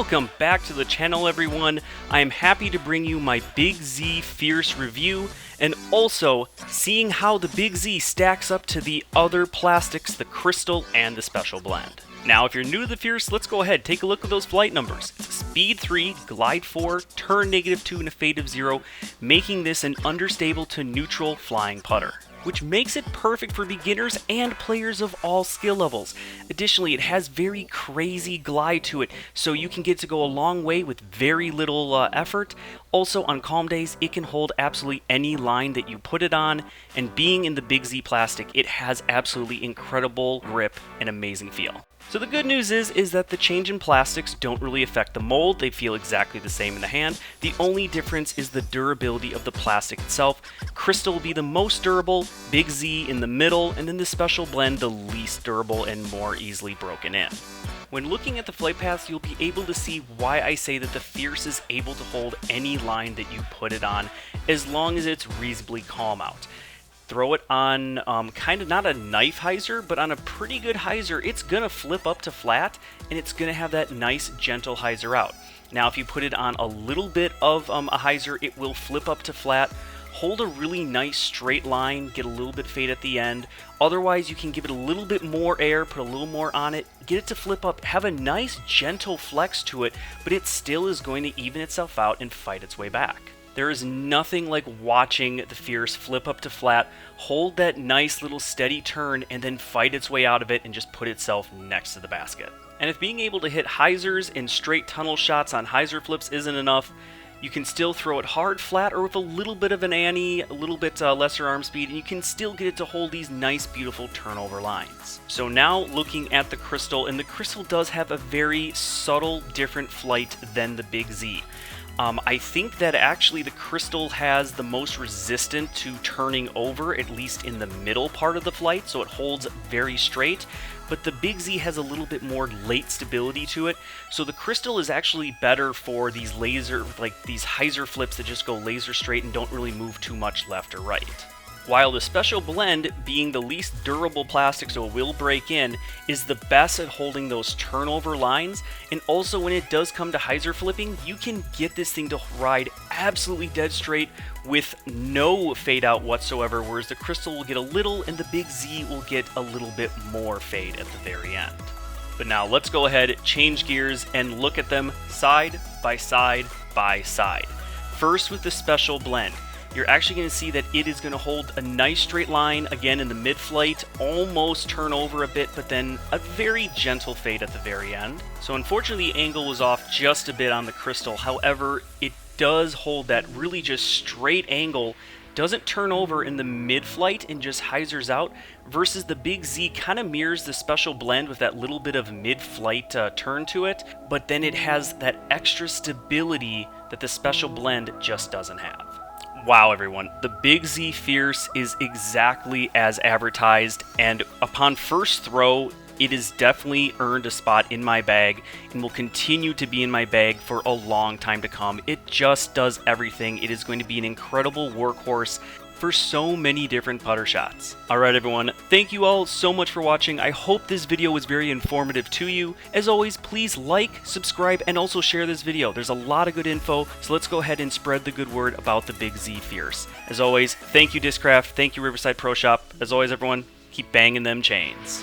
Welcome back to the channel, everyone. I am happy to bring you my Big Z Fierce review, and also seeing how the Big Z stacks up to the other plastics, the CryZtal and the Special Blend. Now, if you're new to the Fierce, let's go ahead, take a look at those flight numbers. It's a speed 3, glide 4, turn -2, and a fade of 0, making this an understable to neutral flying putter, which makes it perfect for beginners and players of all skill levels. Additionally, it has very crazy glide to it, so you can get to go a long way with very little effort. Also, on calm days, it can hold absolutely any line that you put it on, and being in the Big Z plastic, it has absolutely incredible grip and amazing feel. So the good news is that the change in plastics don't really affect the mold. They feel exactly the same in the hand. The only difference is the durability of the plastic itself. CryZtal will be the most durable, Big Z in the middle, and then the Special Blend the least durable and more easily broken in. When looking at the flight paths, you'll be able to see why I say that the Fierce is able to hold any line that you put it on, as long as it's reasonably calm out. Throw it on kind of not a knife hyzer, but on a pretty good hyzer, it's going to flip up to flat, and it's going to have that nice gentle hyzer out. Now, if you put it on a little bit of a hyzer, it will flip up to flat, hold a really nice straight line, get a little bit fade at the end. Otherwise, you can give it a little bit more air, put a little more on it, get it to flip up, have a nice gentle flex to it, but it still is going to even itself out and fight its way back. There is nothing like watching the Fierce flip up to flat, hold that nice little steady turn, and then fight its way out of it and just put itself next to the basket. And if being able to hit hyzers and straight tunnel shots on hyzer flips isn't enough, you can still throw it hard flat or with a little bit of an ante, a little bit lesser arm speed, and you can still get it to hold these nice, beautiful turnover lines. So now looking at the CryZtal, and the CryZtal does have a very subtle, different flight than the Big Z. I think that actually the CryZtal has the most resistant to turning over, at least in the middle part of the flight, so it holds very straight. But the Big Z has a little bit more late stability to it, so the CryZtal is actually better for these these hyzer flips that just go laser straight and don't really move too much left or right. While the Special Blend, being the least durable plastic so it will break in, is the best at holding those turnover lines, and also when it does come to hyzer flipping, you can get this thing to ride absolutely dead straight with no fade out whatsoever, whereas the CryZtal will get a little and the Big Z will get a little bit more fade at the very end. But now let's go ahead, change gears, and look at them side by side by side. First with the Special Blend. You're actually going to see that it is going to hold a nice straight line again in the mid-flight, almost turn over a bit, but then a very gentle fade at the very end. So unfortunately the angle was off just a bit on the CryZtal, however it does hold that really just straight angle, doesn't turn over in the mid-flight and just hyzers out, versus the Big Z kind of mirrors the Special Blend with that little bit of mid-flight turn to it, but then it has that extra stability that the Special Blend just doesn't have. Wow, everyone, the Big Z Fierce is exactly as advertised, and upon first throw, it has definitely earned a spot in my bag and will continue to be in my bag for a long time to come. It just does everything. It is going to be an incredible workhorse for so many different putter shots. Alright everyone, thank you all so much for watching. I hope this video was very informative to you. As always, please like, subscribe, and also share this video. There's a lot of good info, so let's go ahead and spread the good word about the Big Z Fierce. As always, thank you Discraft, thank you Riverside Pro Shop. As always everyone, keep banging them chains.